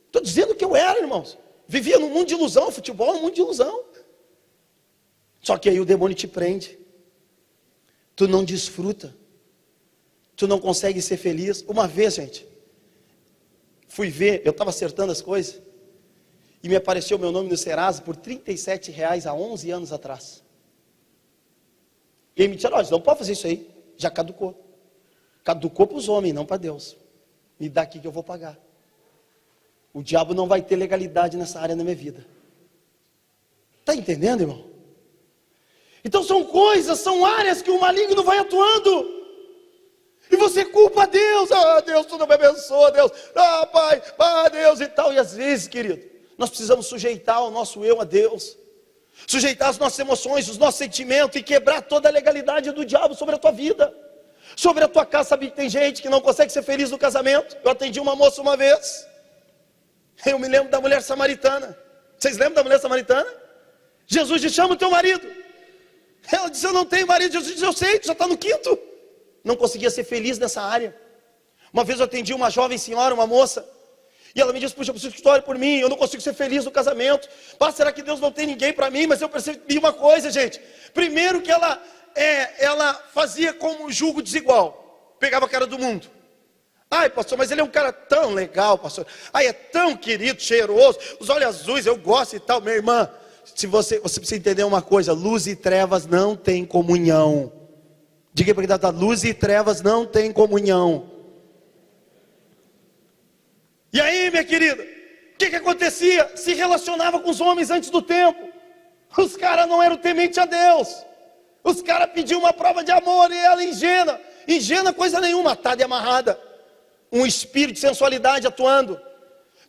Estou dizendo que eu era, irmãos. Vivia num mundo de ilusão. Futebol é um mundo de ilusão. Só que aí o demônio te prende. Tu não desfruta. Tu não consegue ser feliz. Uma vez, gente, fui ver, eu estava acertando as coisas, e me apareceu meu nome no Serasa por R$37 há 11 anos atrás. E ele me disseram: olha, não pode fazer isso aí, já caducou. Caducou para os homens, não para Deus. Me dá aqui que eu vou pagar. O diabo não vai ter legalidade nessa área na minha vida. Está entendendo, irmão? Então são coisas, são áreas que o maligno vai atuando. E você culpa a Deus: ah, Deus, tu não me abençoa, Deus, ah, Pai, ah, Deus e tal. E às vezes, querido, nós precisamos sujeitar o nosso eu a Deus, sujeitar as nossas emoções, os nossos sentimentos, e quebrar toda a legalidade do diabo sobre a tua vida, sobre a tua casa. Sabe que tem gente que não consegue ser feliz no casamento? Eu atendi uma moça uma vez, eu me lembro da mulher samaritana. Vocês lembram da mulher samaritana? Jesus disse: chama o teu marido. Ela disse: eu não tenho marido. Jesus disse: eu sei, tu já está no quinto. Não conseguia ser feliz nessa área. Uma vez eu atendi uma jovem senhora, uma moça, e ela me disse: puxa, eu preciso que tu ore por mim, eu não consigo ser feliz no casamento. Será que Deus não tem ninguém para mim? Mas eu percebi uma coisa, gente. Primeiro que ela fazia como julgo desigual, pegava a cara do mundo. Ai, pastor, mas ele é um cara tão legal, pastor. Ai, é tão querido, cheiroso, os olhos azuis, eu gosto e tal. Minha irmã, se você precisa entender uma coisa: luz e trevas não têm comunhão. Diga para quem está: luz e trevas não têm comunhão. E aí, minha querida, o que acontecia? Se relacionava com os homens antes do tempo. Os caras não eram tementes a Deus. Os caras pediam uma prova de amor, e ela ingênua. Ingênua coisa nenhuma, atada e amarrada. Um espírito de sensualidade atuando,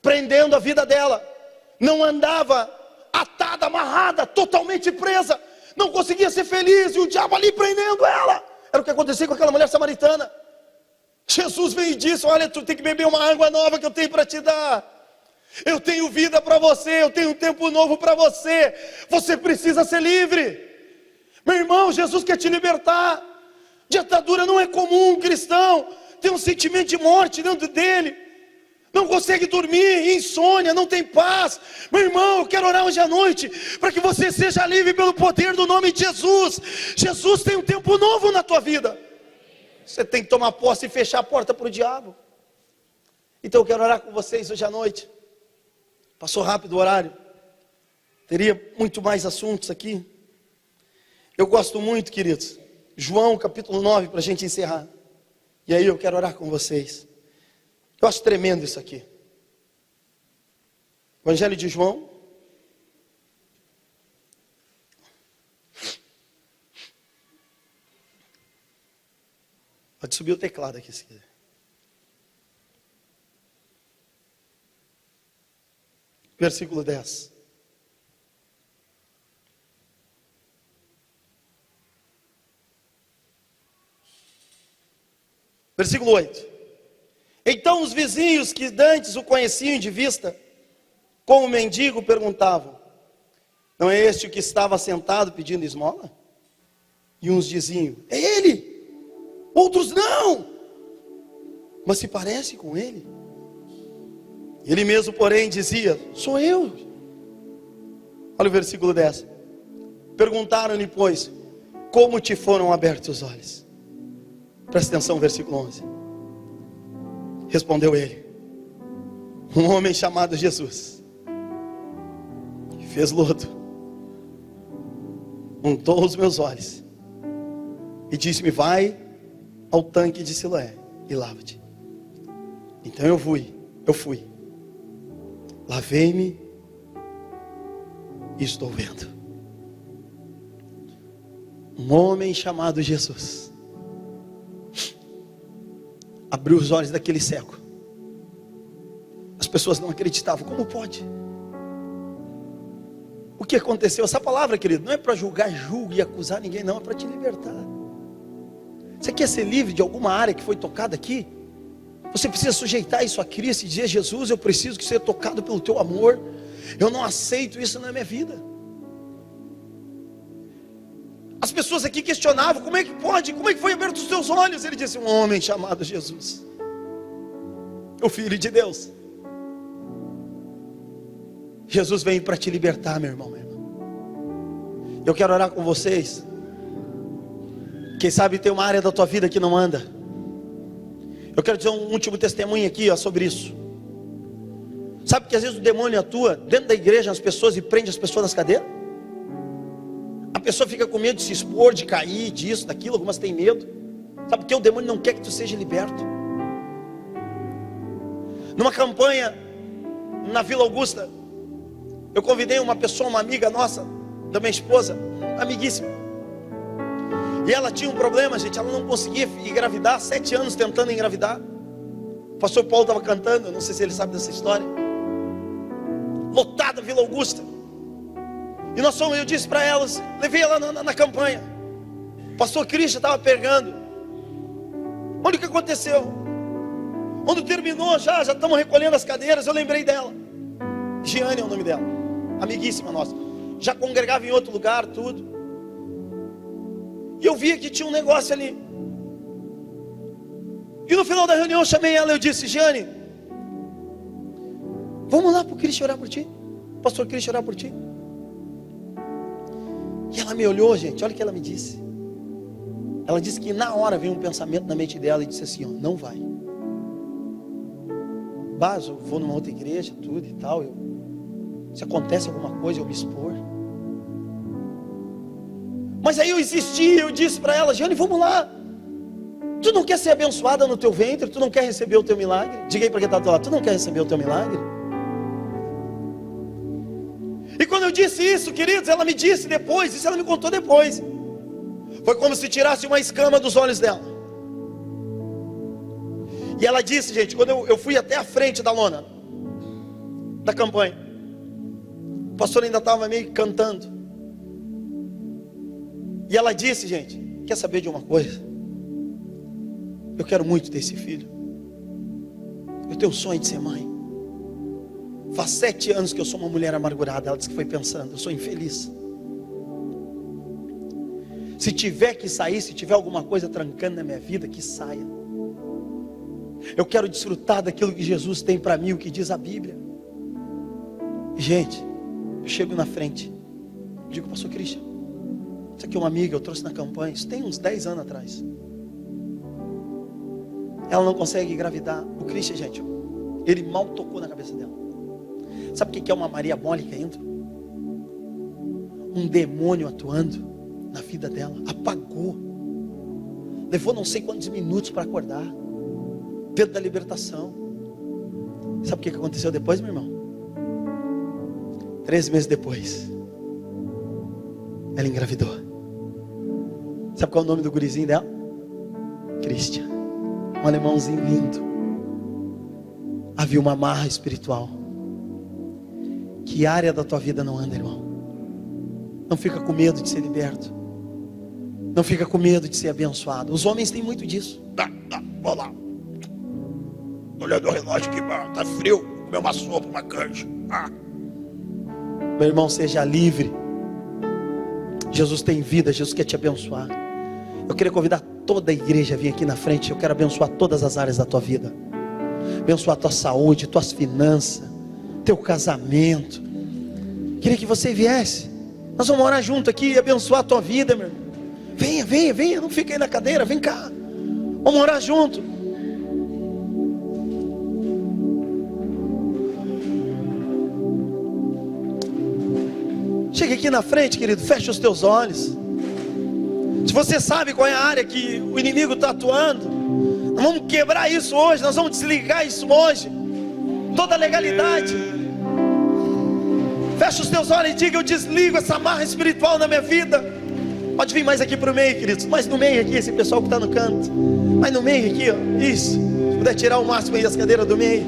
prendendo a vida dela. Não andava atada, amarrada, totalmente presa. Não conseguia ser feliz, e o diabo ali prendendo ela. Era o que acontecia com aquela mulher samaritana. Jesus veio e disse: olha, tu tem que beber uma água nova que eu tenho para te dar. Eu tenho vida para você, eu tenho um tempo novo para você. Você precisa ser livre. Meu irmão, Jesus quer te libertar. De atadura não é comum um cristão ter um sentimento de morte dentro dele. Não consegue dormir, insônia, não tem paz. Meu irmão, eu quero orar hoje à noite para que você seja livre pelo poder do nome de Jesus. Jesus tem um tempo novo na tua vida. Você tem que tomar posse e fechar a porta para o diabo. Então eu quero orar com vocês hoje à noite. Passou rápido o horário. Teria muito mais assuntos aqui. Eu gosto muito, queridos, João capítulo 9, para a gente encerrar. E aí eu quero orar com vocês. Eu acho tremendo isso aqui. Evangelho de João. Pode subir o teclado aqui se quiser. Versículo 10. Versículo 8. Então os vizinhos que dantes o conheciam de vista, como mendigo, perguntavam: não é este o que estava sentado pedindo esmola? E uns diziam: é ele. Outros: não, mas se parece com ele. Ele mesmo, porém, dizia: sou eu. Olha o versículo 10. Perguntaram-lhe, pois, como te foram abertos os olhos? Presta atenção, versículo 11. Respondeu ele: um homem chamado Jesus, que fez lodo, untou os meus olhos e disse-me: vai ao tanque de Siloé e lava-te. Então eu fui, lavei-me e estou vendo. Um homem chamado Jesus abriu os olhos daquele cego. As pessoas não acreditavam. Como pode? O que aconteceu? Essa palavra, querido, não é para julgar, julgue e acusar ninguém, não. É para te libertar. Você quer ser livre de alguma área que foi tocada aqui? Você precisa sujeitar isso a Cristo e dizer: Jesus, eu preciso que seja tocado pelo teu amor. Eu não aceito isso na minha vida. As pessoas aqui questionavam: como é que pode? Como é que foi aberto os teus olhos? Ele disse: um homem chamado Jesus, o Filho de Deus. Jesus veio para te libertar, meu irmão, minha irmã. Eu quero orar com vocês. Quem sabe tem uma área da tua vida que não anda. Eu quero dizer um último testemunho aqui, sobre isso. Sabe que às vezes o demônio atua dentro da igreja nas pessoas e prende as pessoas nas cadeiras? A pessoa fica com medo de se expor, de cair, disso, daquilo. Algumas têm medo. Sabe porque o demônio não quer que tu seja liberto. Numa campanha na Vila Augusta, eu convidei uma pessoa, uma amiga nossa, da minha esposa, amiguíssima. E ela tinha um problema, gente. Ela não conseguia engravidar, 7 anos tentando engravidar. O pastor Paulo estava cantando, não sei se ele sabe dessa história. Lotada a Vila Augusta. E nós fomos, eu disse para elas, levei ela na campanha. O pastor Cristian estava pregando. Olha o que aconteceu. Quando terminou, já estamos recolhendo as cadeiras, eu lembrei dela. Giane é o nome dela, amiguíssima nossa. Já congregava em outro lugar, tudo. E eu via que tinha um negócio ali. E no final da reunião eu chamei ela, eu disse: Giane, vamos lá para o Cristian orar por ti. O pastor Cristian orar por ti. E ela me olhou, gente, olha o que ela me disse. Ela disse que na hora veio um pensamento na mente dela e disse assim: ó, não vai. Mas eu vou numa outra igreja, tudo e tal. Se acontece alguma coisa, eu me expor. Mas aí eu insisti, eu disse para ela: Giane, vamos lá. Tu não quer ser abençoada no teu ventre? Tu não quer receber o teu milagre? Diga aí para quem está do teu lado: tu não quer receber o teu milagre? E quando eu disse isso, queridos, ela me disse depois, isso ela me contou depois. Foi como se tirasse uma escama dos olhos dela. E ela disse, gente, quando eu fui até a frente da lona da campanha, o pastor ainda estava meio cantando. E ela disse, gente, quer saber de uma coisa? Eu quero muito ter esse filho. Eu tenho o sonho de ser mãe. Faz 7 anos que eu sou uma mulher amargurada. Ela disse que foi pensando: eu sou infeliz. Se tiver que sair, se tiver alguma coisa trancando na minha vida, que saia. Eu quero desfrutar daquilo que Jesus tem para mim, o que diz a Bíblia. Gente, eu chego na frente, digo: pastor Cristian, isso aqui é uma amiga, eu trouxe na campanha. Isso tem uns 10 anos atrás. Ela não consegue engravidar. O Cristian, gente, ele mal tocou na cabeça dela. Sabe o que é uma Maria Mólica ainda? Um demônio atuando na vida dela. Apagou. Levou não sei quantos minutos para acordar. Dentro da libertação. Sabe o que aconteceu depois, meu irmão? 3 meses depois, ela engravidou. Sabe qual é o nome do gurizinho dela? Christian. Um alemãozinho lindo. Havia uma amarra espiritual. Que área da tua vida não anda, irmão? Não fica com medo de ser liberto. Não fica com medo de ser abençoado. Os homens têm muito disso. Vou lá. Olhando o relógio aqui, tá frio. Vou comer uma sopa, uma canja. Meu irmão, seja livre. Jesus tem vida, Jesus quer te abençoar. Eu queria convidar toda a igreja a vir aqui na frente. Eu quero abençoar todas as áreas da tua vida. Abençoar a tua saúde, tuas finanças, teu casamento. Queria que você viesse. Nós vamos orar junto aqui e abençoar a tua vida, meu irmão. Venha, venha, venha, não fica aí na cadeira, vem cá. Vamos orar junto. Chega aqui na frente, querido, fecha os teus olhos. Se você sabe qual é a área que o inimigo está atuando, nós vamos quebrar isso hoje, nós vamos desligar isso hoje. Toda a legalidade. Fecha os teus olhos e diga: eu desligo essa marra espiritual na minha vida. Pode vir mais aqui para o meio, queridos. Mais no meio aqui, esse pessoal que está no canto. Mais no meio aqui, ó. Isso. Se puder tirar o máximo aí das cadeiras do meio.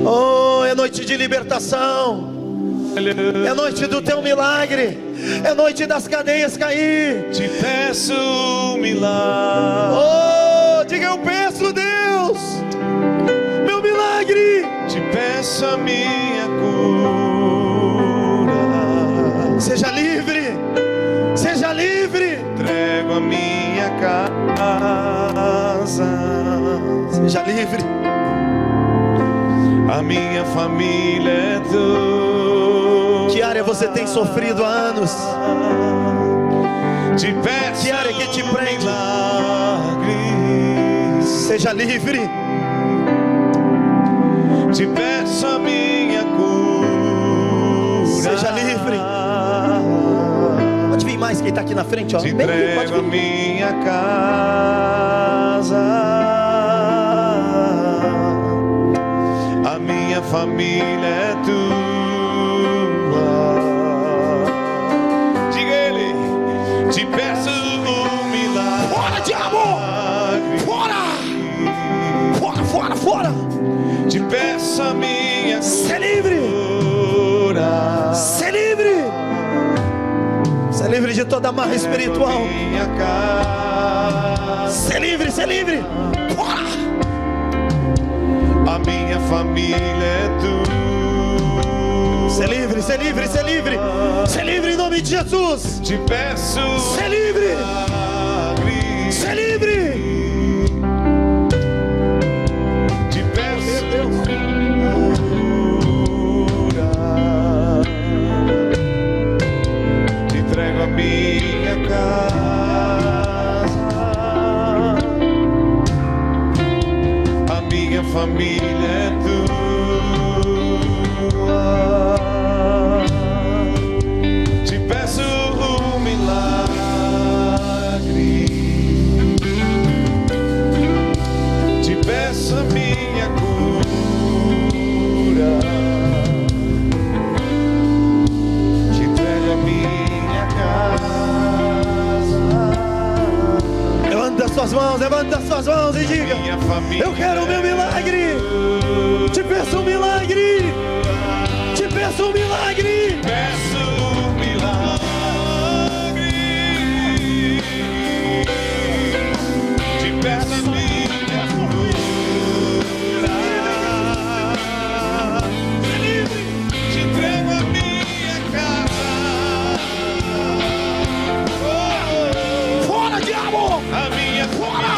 Oh, é noite de libertação. É noite do teu milagre. É noite das cadeias cair. Te peço um milagre. Oh, diga: eu peço, Deus, meu milagre. Te peço a minha cura. Seja livre. Seja livre. Entrego a minha casa. Seja livre. A minha família é tua. Que área você tem sofrido há anos? Te peço que área que te prende? Milagre. Seja livre. Te peço a minha cura. Seja livre. Pode vir mais quem está aqui na frente, ó. Te entrego a minha casa. A minha família é tua. Diga ele: te peço um milagre. Fora, diabo! Fora! Fora, fora, fora! Te peço a minha cura. Ser livre! Ser livre! Ser livre de toda amarra espiritual. Ser livre, ser livre! Fora! A minha família é tua. Ser livre, ser livre, ser livre. Ser livre em nome de Jesus. Te peço ser livre. Milagre. Ser livre. Te peço cura. Te entrego a minha casa. A minha família é tua. Te peço um milagre. Te peço a minha cura. Te entrego a minha casa. Levanta as suas mãos, levanta as suas mãos e diga: eu quero o meu milagre. Te peço um milagre. Te peço um milagre. Peço um milagre. Te peço a minha cura. Te entrego a minha casa. Fora, diabo! A minha Fora!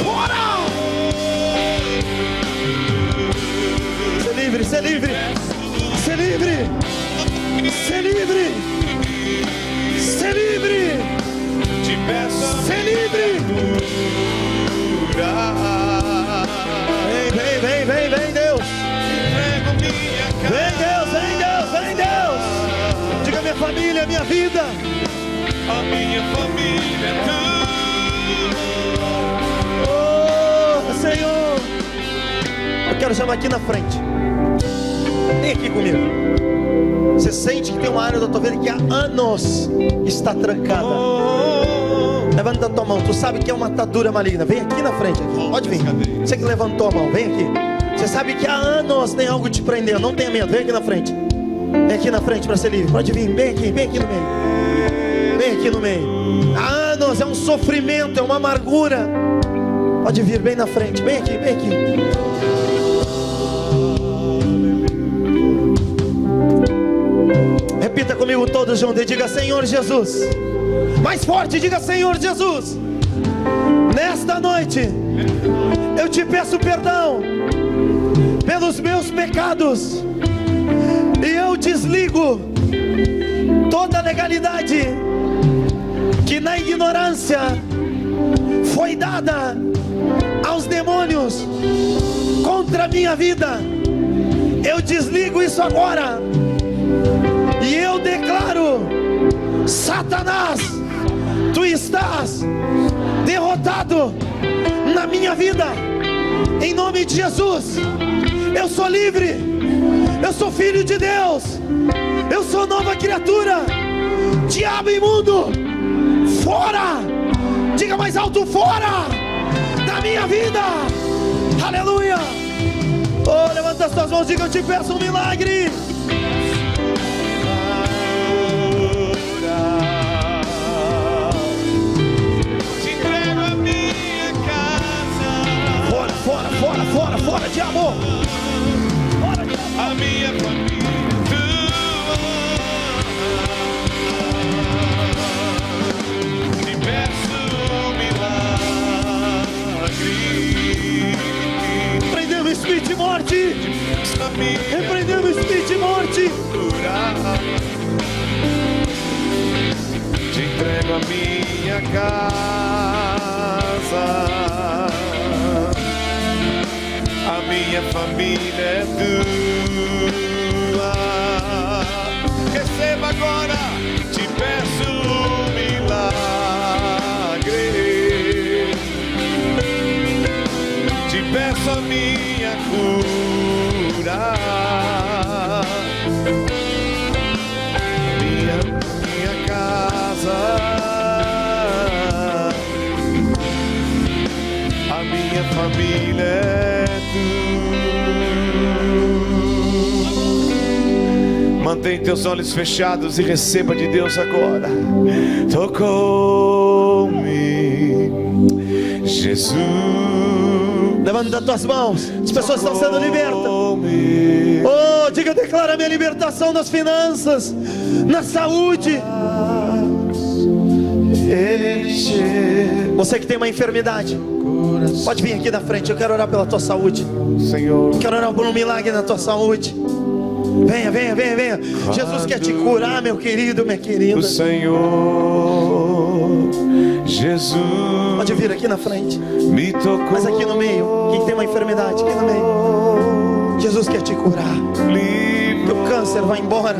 Fora! Ser livre, ser livre. Ser livre. Ser livre. Ser livre. Te peço a Ser livre. cura. Vem, vem, vem, vem, vem, Deus. Entrego minha casa. Vem, Deus, vem, Deus, vem, Deus. Diga: minha família, minha vida. A minha família é tua. Oh, Senhor. Eu quero chamar aqui na frente. Vem aqui comigo. Você sente que tem uma área da tua vida que há anos está trancada. Levanta a tua mão. Tu sabe que é uma atadura maligna. Vem aqui na frente. Aqui. Pode vir. Você que levantou a mão, vem aqui. Você sabe que há anos tem algo te prendendo. Não tenha medo, vem aqui na frente. Vem aqui na frente para ser livre. Pode vir, vem aqui no meio. Vem aqui no meio. Há anos é um sofrimento, é uma amargura. Pode vir bem na frente, vem aqui, vem aqui. Repita comigo todos juntos e diga: Senhor Jesus. Mais forte, diga: Senhor Jesus. Nesta noite eu te peço perdão pelos meus pecados, e eu desligo toda a legalidade que na ignorância foi dada aos demônios contra a minha vida. Eu desligo isso agora e eu declaro: Satanás, tu estás derrotado na minha vida, em nome de Jesus. Eu sou livre, eu sou filho de Deus, eu sou nova criatura. Diabo imundo, fora! Diga mais alto: fora da minha vida. Aleluia. Oh, levanta as tuas mãos, diga: eu te peço um milagre. Fora, diabo! Fora, diabo! A minha família, te peço um milagre. Repreendemos o espírito de morte! Repreendemos o espírito de morte! Te entrego a minha casa, a minha família é tua. Receba agora, te peço um milagre. Te peço a minha cura, minha casa, a minha família é tua. Mantém teus olhos fechados e receba de Deus agora. Tocou-me, Jesus. Levanta as tuas mãos, as pessoas estão sendo libertas. Oh, diga: declara minha libertação nas finanças, na saúde. Você que tem uma enfermidade, pode vir aqui na frente. Eu quero orar pela tua saúde, Senhor. quero orar por um milagre na tua saúde. Venha, venha, venha, venha. Jesus quer te curar, meu querido, minha querida. O Senhor Jesus pode vir aqui na frente, me tocou. mas aqui no meio, quem tem uma enfermidade, aqui no meio. Jesus quer te curar. Que o câncer vá embora,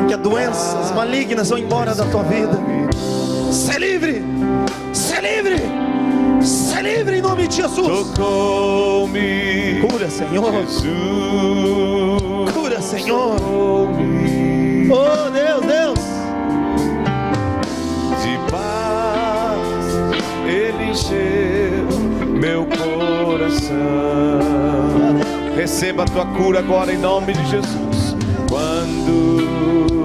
que as doenças malignas vão embora da tua vida. Ser livre, ser livre, ser livre em nome de Jesus. Tocou-me, Cura, Senhor. Jesus. Cura, Senhor. Tocou-me. Oh, Deus, Deus. De paz Ele encheu meu coração. Receba a tua cura agora em nome de Jesus. Quando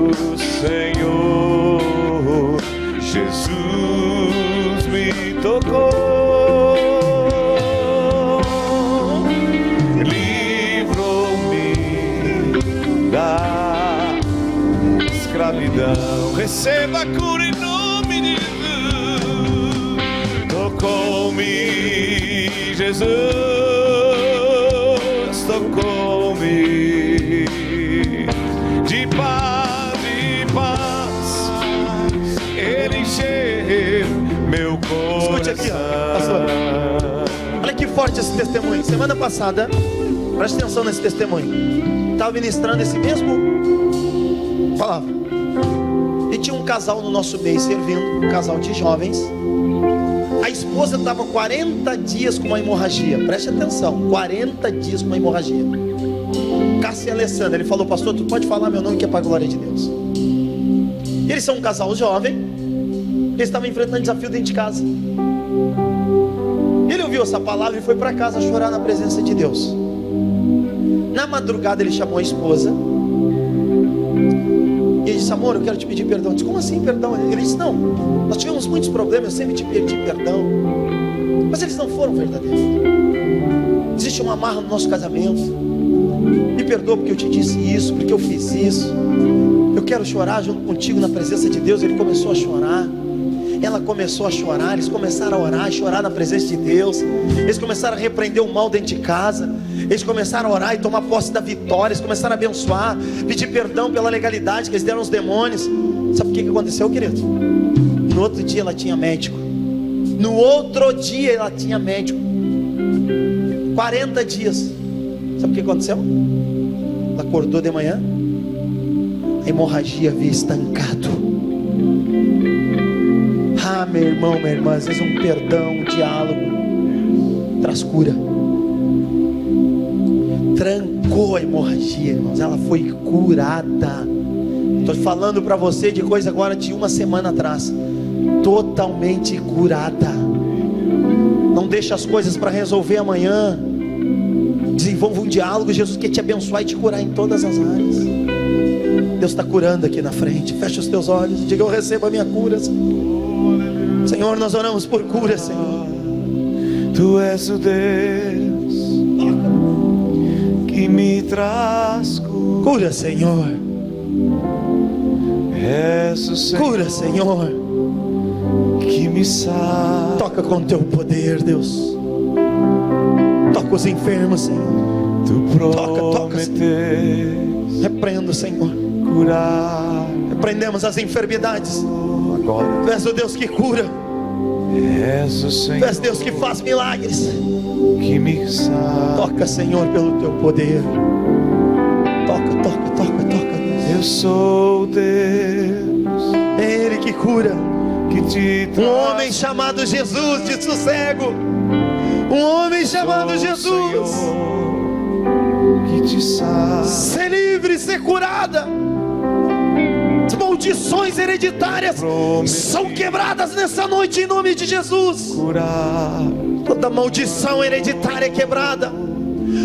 o Senhor Jesus me tocou, livrou-me da escravidão. Receba a cura em nome de Jesus. Tocou-me, Jesus, tocou-me. De paz, Ele encheu meu coração. Escute aqui, ó, pastor. Olha que forte esse testemunho. Semana passada, preste atenção nesse testemunho. Estava ministrando esse mesmo palavra. E tinha um casal no nosso meio servindo, um casal de jovens. A esposa estava 40 dias com uma hemorragia. Preste atenção, 40 dias com uma hemorragia. Cássio e Alessandra, ele falou: pastor, tu pode falar meu nome que é para a glória de Deus. E eles são um casal jovem. Eles estavam enfrentando um desafio dentro de casa. Ele ouviu essa palavra e foi para casa chorar na presença de Deus. Na madrugada ele chamou a esposa e ele disse: amor, eu quero te pedir perdão. Eu disse: como assim perdão? Ele disse: não, nós tivemos muitos problemas, eu sempre te pedi perdão, mas eles não foram verdadeiros. Existe uma amarra no nosso casamento. Me perdoa porque eu te disse isso, porque eu fiz isso. Eu quero chorar junto contigo na presença de Deus. Ele começou a chorar, ela começou a chorar, eles começaram a orar e chorar na presença de Deus. Eles começaram a repreender o mal dentro de casa. Eles começaram a orar e tomar posse da vitória. Eles começaram a abençoar, pedir perdão pela legalidade que eles deram aos demônios. Sabe o que aconteceu, querido? No outro dia ela tinha médico. No outro dia ela tinha médico. 40 dias. Sabe o que aconteceu? Ela acordou de manhã, a hemorragia havia estancado. Ah, meu irmão, minha irmã, às vezes um perdão, um diálogo traz cura. Trancou a hemorragia, irmãos, ela foi curada. Estou falando para você de coisa agora de uma semana atrás. Totalmente curada. Não deixa as coisas para resolver amanhã. Desenvolva um diálogo. Jesus quer te abençoar e te curar em todas as áreas. Deus está curando aqui na frente. Fecha os teus olhos e diga: eu recebo a minha cura, Senhor. Senhor, nós oramos por cura, Senhor. Tu és o Deus que me traz cura. Cura, Senhor. És o Senhor, Cura, Senhor. que me salva. Toca com teu poder, Deus. Toca os enfermos, Senhor. Tu toca, prometes Repreenda, Senhor. curar. Repreendemos as enfermidades. Agora Tu és o Deus que cura. és o Tu és Senhor Deus que faz milagres. que me salva. Toca, Senhor, pelo teu poder. Toca, toca, toca, toca, Deus. Eu sou Deus É Ele que cura. que te Um traz. homem chamado Jesus de sossego. Um homem chamado Jesus. Senhor, que te salva. Ser livre, ser curada. As maldições hereditárias são quebradas nessa noite em nome de Jesus. Curar. Toda maldição hereditária é quebrada.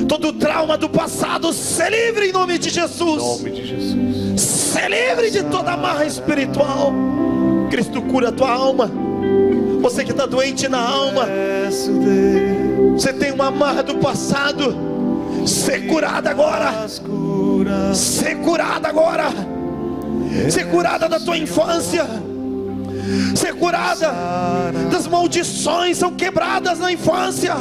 Todo trauma do passado, ser livre em nome de Em Jesus. nome de Jesus. Ser livre de toda amarra espiritual. Cristo cura a tua alma. Você que está doente na alma, És o Deus você tem uma amarra do passado, ser curada agora. das curas. Ser curada agora. Ser curada da tua infância. Ser curada das maldições, são quebradas na infância.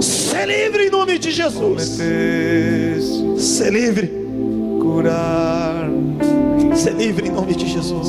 Ser livre em nome de Jesus. Prometes Ser livre. curar. Ser livre em nome de Jesus.